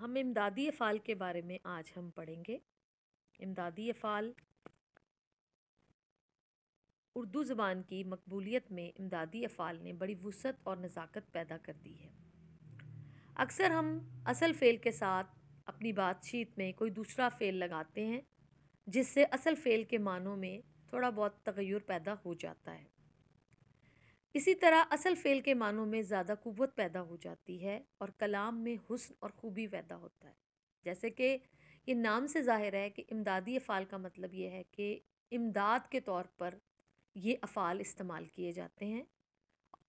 हम इमदादी अफ़ाल के बारे में आज हम पढ़ेंगे। इमदादी अफ़ाल उर्दू ज़बान की मकबूलियत में इमदादी अफ़ाल ने बड़ी वुसअत और नज़ाकत पैदा कर दी है। अक्सर हम असल फ़ेल के साथ अपनी बातचीत में कोई दूसरा फ़ेल लगाते हैं, जिससे असल फ़ेल के मानों में थोड़ा बहुत तग़य्युर पैदा हो जाता है। इसी तरह असल फ़ेल के मानों में ज़्यादा क़ुव्वत पैदा हो जाती है और कलाम में हुस्न और ख़ूबी पैदा होता है। जैसे कि ये नाम से ज़ाहिर है कि इमदादी अफ़ाल का मतलब ये है कि इमदाद के तौर पर ये अफ़ाल इस्तेमाल किए जाते हैं,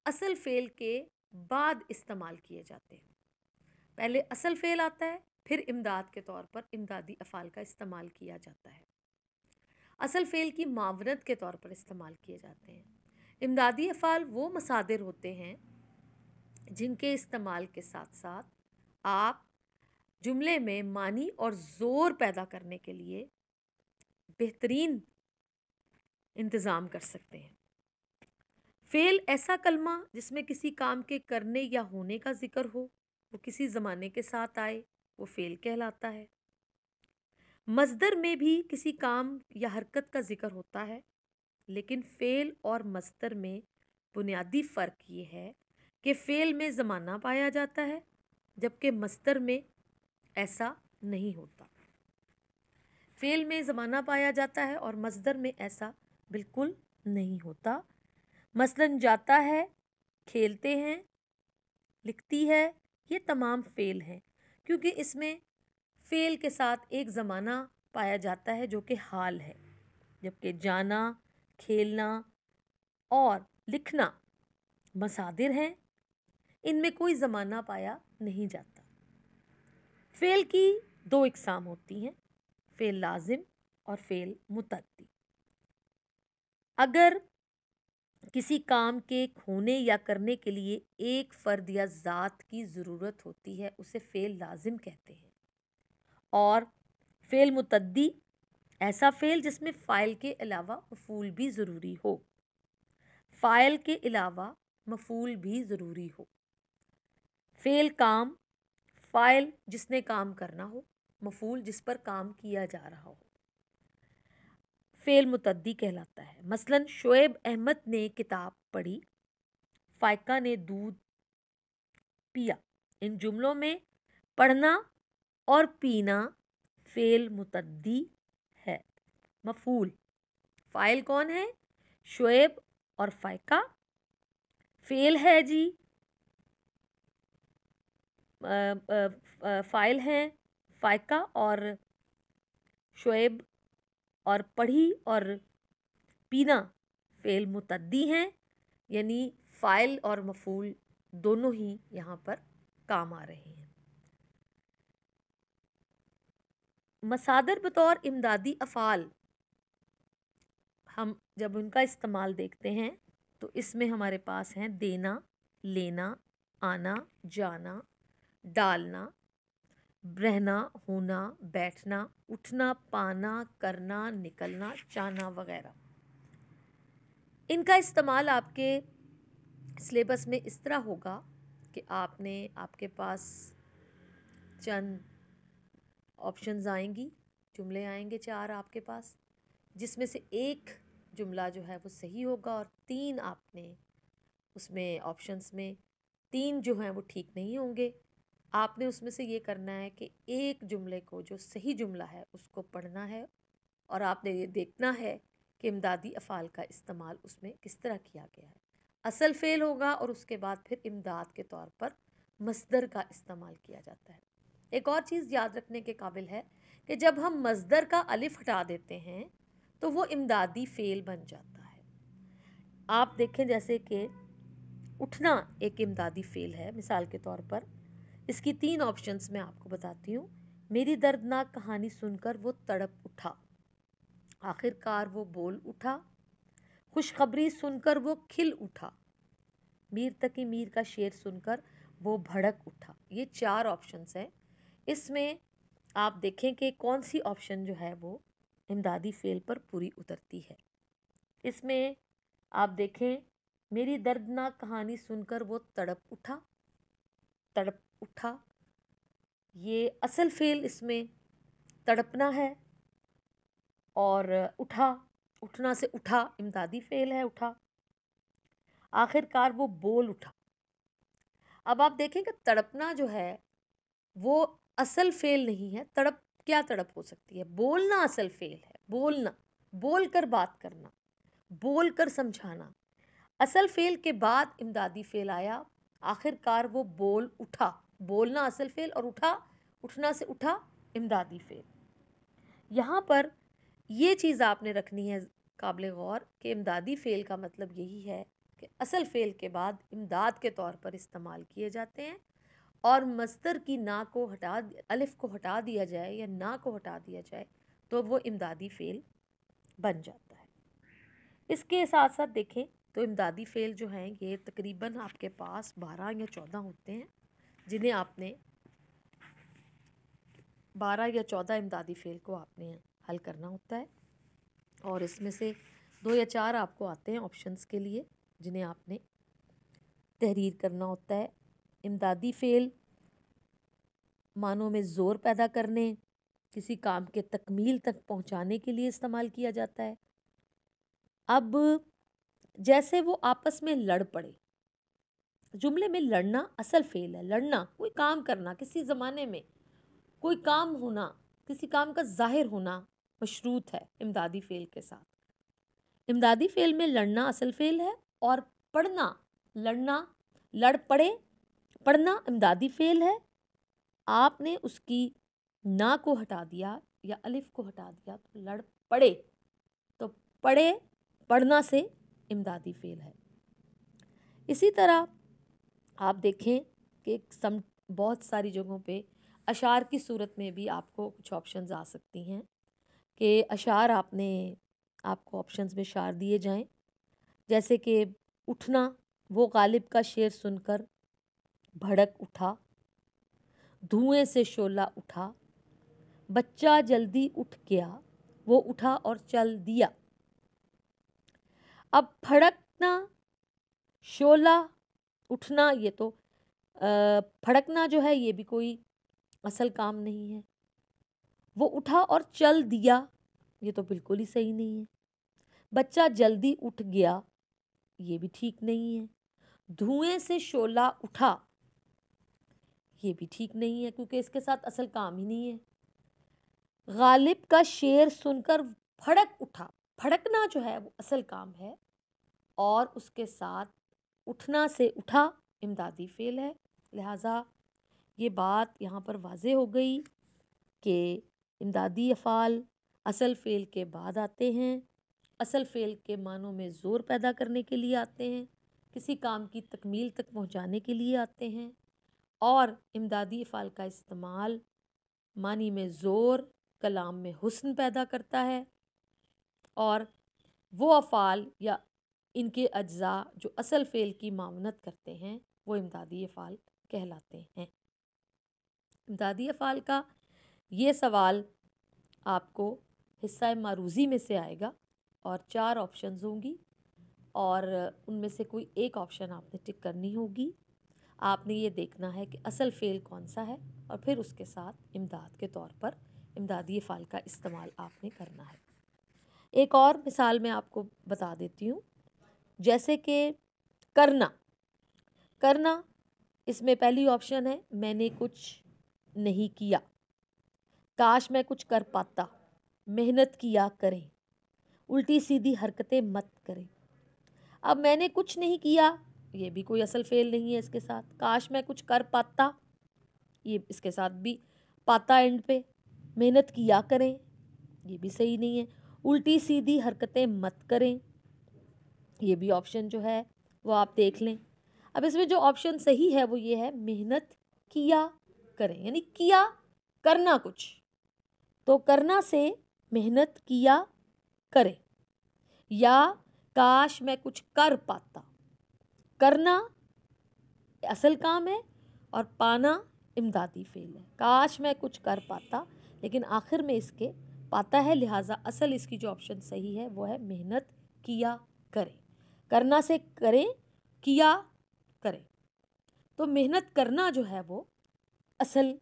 असल फ़ेल के बाद इस्तेमाल किए जाते हैं। पहले असल फ़ेल आता है, फिर इमदाद के तौर पर इमदादी अफ़ाल का इस्तेमाल किया जाता है। असल फ़ेल की मावनत के तौर पर इस्तेमाल किए जाते हैं। इमदादी अफ़ाल वो मसादिर होते हैं जिनके इस्तेमाल के साथ साथ आप जुमले में मानी और ज़ोर पैदा करने के लिए बेहतरीन इंतज़ाम कर सकते हैं। फ़ेल ऐसा कलमा जिसमें किसी काम के करने या होने का ज़िक्र हो, वो किसी ज़माने के साथ आए, वो फ़ेल कहलाता है। मज़दर में भी किसी काम या हरकत का ज़िक्र होता है, लेकिन फ़ेल और मज़दर में बुनियादी फ़र्क ये है कि फ़ेल में ज़माना पाया जाता है, जबकि मज़दर में ऐसा नहीं होता। फ़ेल में ज़माना पाया जाता है और मज़दर में ऐसा बिल्कुल नहीं होता। मसलन जाता है, खेलते हैं, लिखती है, ये तमाम फ़ेल हैं, क्योंकि इसमें फ़ेल के साथ एक ज़माना पाया जाता है जो कि हाल है, जबकि जाना, खेलना और लिखना मसादिर हैं, इनमें कोई ज़माना पाया नहीं जाता। फ़ेल की दो इक़साम होती हैं, फ़ेल लाज़िम और फ़ेल मुतअद्दी। अगर किसी काम के होने या करने के लिए एक फ़र्द या ज़ात की ज़रूरत होती है, उसे फ़ेल लाज़िम कहते हैं। और फ़ेल मुतअद्दी ऐसा फ़ेल जिसमें फ़ाइल के अलावा मफ़ूल भी ज़रूरी हो। फ़ाइल के अलावा मफ़ूल भी ज़रूरी हो। फ़ेल काम, फ़ाइल जिसने काम करना हो, मफ़ूल जिस पर काम किया जा रहा हो, फ़ेल मुतअद्दी कहलाता है। मसलन शोएब अहमद ने किताब पढ़ी, फ़ाइका ने दूध पिया। इन जुमलों में पढ़ना और पीना फ़ेल मुतअद्दी है। मफ़ूल फ़ाइल कौन है? शोएब और फ़ाइका। फ़ेल है जी, फ़ाइल हैं फ़ाइका और शोएब, और पढ़ी और पीना फ़ेल मुतअद्दी हैं, यानी फ़ाइल और मफ़ूल दोनों ही यहाँ पर काम आ रहे हैं। मसादर बतौर इमदादी अफ़ाल हम जब उनका इस्तेमाल देखते हैं तो इसमें हमारे पास हैं देना, लेना, आना, जाना, डालना, रहना, होना, बैठना, उठना, पाना, करना, निकलना, जाना वगैरह। इनका इस्तेमाल आपके सिलेबस में इस तरह होगा कि आपके पास चंद ऑप्शंस आएंगी, जुमले आएंगे 4 आपके पास, जिसमें से एक जुमला जो है वो सही होगा और 3 आपने उसमें ऑप्शंस में 3 जो हैं वो ठीक नहीं होंगे। आपने उसमें से ये करना है कि एक जुमले को, जो सही जुमला है, उसको पढ़ना है और आपने ये देखना है कि इमदादी अफ़ाल का इस्तेमाल उसमें किस तरह किया गया है। असल फ़ेल होगा और उसके बाद फिर इमदाद के तौर पर मस्दर का इस्तेमाल किया जाता है। एक और चीज़ याद रखने के काबिल है कि जब हम मस्दर का अलिफ हटा देते हैं तो वो इमदादी फ़ेल बन जाता है। आप देखें जैसे कि उठना एक इमदादी फ़ेल है। मिसाल के तौर पर इसकी 3 ऑप्शंस मैं आपको बताती हूँ। मेरी दर्दनाक कहानी सुनकर वो तड़प उठा, आखिरकार वो बोल उठा, खुशखबरी सुनकर वो खिल उठा, मीर तकी मीर का शेर सुनकर वो भड़क उठा। ये 4 ऑप्शंस हैं। इसमें आप देखें कि कौन सी ऑप्शन जो है वो इमदादी फ़ेल पर पूरी उतरती है। इसमें आप देखें, मेरी दर्दनाक कहानी सुनकर वो तड़प उठा, ये असल फ़ेल इसमें तड़पना है, और उठा, उठना से उठा इमदादी फ़ेल है उठा। आखिरकार वो बोल उठा। अब आप देखें कि तड़पना जो है वो असल फ़ेल नहीं है। तड़प, क्या तड़प हो सकती है? बोलना असल फ़ेल है। बोलना, बोल कर बात करना, बोल कर समझाना। असल फ़ेल के बाद इमदादी फ़ेल आया। आखिरकार वो बोल उठा। बोलना असल फ़ेल और उठा, उठना से उठा इमदादी फ़ेल। यहाँ पर ये चीज़ आपने रखनी है काबिल गौर कि इमदादी फ़ेल का मतलब यही है कि असल फ़ेल के बाद इमदाद के तौर पर इस्तेमाल किए जाते हैं, और मस्दर की ना को हटा, अलिफ को हटा दिया जाए या ना को हटा दिया जाए तो वो इमदादी फ़ेल बन जाता है। इसके साथ साथ देखें तो इमदादी फ़ेल जो हैं ये तकरीबन आपके पास 12 या 14 होते हैं, जिन्हें आपने 12 या 14 इमदादी फ़ेल को आपने हल करना होता है, और इसमें से 2 या 4 आपको आते हैं ऑप्शंस के लिए, जिन्हें आपने तहरीर करना होता है। इमदादी फ़ेल मानों में ज़ोर पैदा करने, किसी काम के तकमील तक पहुंचाने के लिए इस्तेमाल किया जाता है। अब जैसे वो आपस में लड़ पड़े, जुमले में लड़ना असल फ़ेल है। लड़ना, कोई काम करना, किसी ज़माने में कोई काम होना, किसी काम का ज़ाहिर होना मशरूत है इमदादी फ़ेल के साथ। इमदादी फ़ेल में लड़ना असल फ़ेल है, और पढ़ना, लड़ना, लड़ पड़े, पढ़ना इमदादी फ़ेल है। आपने उसकी ना को हटा दिया या अलिफ को हटा दिया तो लड़ पड़े, तो पढ़े, पढ़ना से इमदादी फ़ेल है। इसी तरह आप देखें कि बहुत सारी जगहों पे अशार की सूरत में भी आपको कुछ ऑप्शंस आ सकती हैं कि अशार आपको ऑप्शंस में अशार दिए जाएं, जैसे कि उठना, वो गालिब का शेर सुनकर भड़क उठा, धुएं से शोला उठा, बच्चा जल्दी उठ गया, वो उठा और चल दिया। अब फड़कना, शोला, उठना, ये तो फड़कना जो है ये भी कोई असल काम नहीं है। वो उठा और चल दिया, ये तो बिल्कुल ही सही नहीं है। बच्चा जल्दी उठ गया, ये भी ठीक नहीं है। धुएं से शोला उठा, ये भी ठीक नहीं है क्योंकि इसके साथ असल काम ही नहीं है। गालिब का शेर सुनकर फड़क उठा, फड़कना जो है वो असल काम है, और उसके साथ उठना से उठा इमदादी फ़ेल है। लिहाजा ये बात यहाँ पर वाज़े हो गई कि इमदादी अफ़ाल असल फ़ेल के बाद आते हैं, असल फ़ेल के मानों में ज़ोर पैदा करने के लिए आते हैं, किसी काम की तकमील तक पहुँचाने के लिए आते हैं, और इमदादी अफ़ाल का इस्तेमाल मानी में ज़ोर, कलाम में हुस्न पैदा करता है, और वो अफ़ाल या इनके अज्जा जो असल फ़ेल की मावनत करते हैं वो इमदादी अफ़ाल कहलाते हैं। इमदादी अफ़ाल का ये सवाल आपको हिस्सा मारूज़ी में से आएगा, और 4 ऑप्शंस होंगी, और उनमें से कोई एक ऑप्शन आपने टिक करनी होगी। आपने ये देखना है कि असल फ़ेल कौन सा है, और फिर उसके साथ इमदाद के तौर पर इमदादी अफ़ाल का इस्तेमाल आपने करना है। एक और मिसाल मैं आपको बता देती हूँ, जैसे कि करना। करना, इसमें पहली ऑप्शन है मैंने कुछ नहीं किया, काश मैं कुछ कर पाता, मेहनत किया करें, उल्टी सीधी हरकतें मत करें। अब मैंने कुछ नहीं किया, ये भी कोई असल फ़ेल नहीं है इसके साथ। काश मैं कुछ कर पाता, ये इसके साथ भी पाता एंड पे। मेहनत किया करें, ये भी सही नहीं है। उल्टी सीधी हरकतें मत करें, ये भी ऑप्शन जो है वो आप देख लें। अब इसमें जो ऑप्शन सही है वो ये है मेहनत किया करें, यानी किया, करना कुछ, तो करना से मेहनत किया करें, या काश मैं कुछ कर पाता। करना असल काम है और पाना इमदादी फ़ेल है। काश मैं कुछ कर पाता, लेकिन आखिर में इसके पाता है, लिहाजा असल इसकी जो ऑप्शन सही है वो है मेहनत किया करें। करना से करें, किया करें, तो मेहनत करना जो है वो असल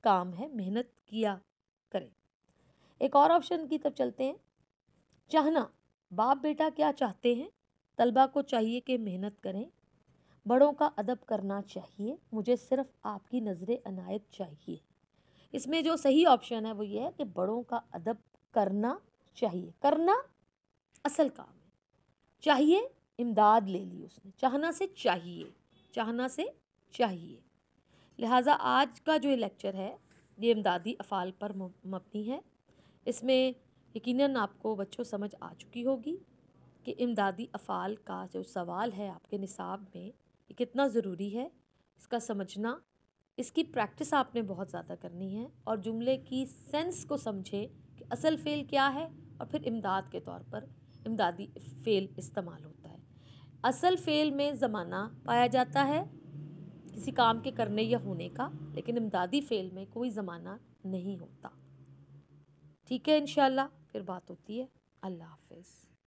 काम है, मेहनत किया करें। एक और ऑप्शन की तरफ चलते हैं। चाहना, बाप बेटा क्या चाहते हैं? तलबा को चाहिए कि मेहनत करें, बड़ों का अदब करना चाहिए, मुझे सिर्फ आपकी नज़र अनायत चाहिए। इसमें जो सही ऑप्शन है वो ये है कि बड़ों का अदब करना चाहिए। करना असल काम है, चाहिए इमदाद ले ली उसने, चाहना से चाहिए, चाहना से चाहिए। लिहाजा आज का जो लेक्चर है ये इमदादी अफ़ाल पर मबनी है। इसमें यकीनन आपको बच्चों समझ आ चुकी होगी कि इमदादी अफ़ाल का जो सवाल है आपके निसाब में ये कितना ज़रूरी है, इसका समझना, इसकी प्रैक्टिस आपने बहुत ज़्यादा करनी है और जुमले की सेंस को समझे कि असल फ़ेल क्या है और फिर इमदाद के तौर पर इमदादी फ़ेल इस्तेमाल होता है। असल फ़ेल में ज़माना पाया जाता है किसी काम के करने या होने का, लेकिन इमदादी फ़ेल में कोई ज़माना नहीं होता। ठीक है, इंशाल्लाह फिर बात होती है। अल्लाह हाफ़िज़।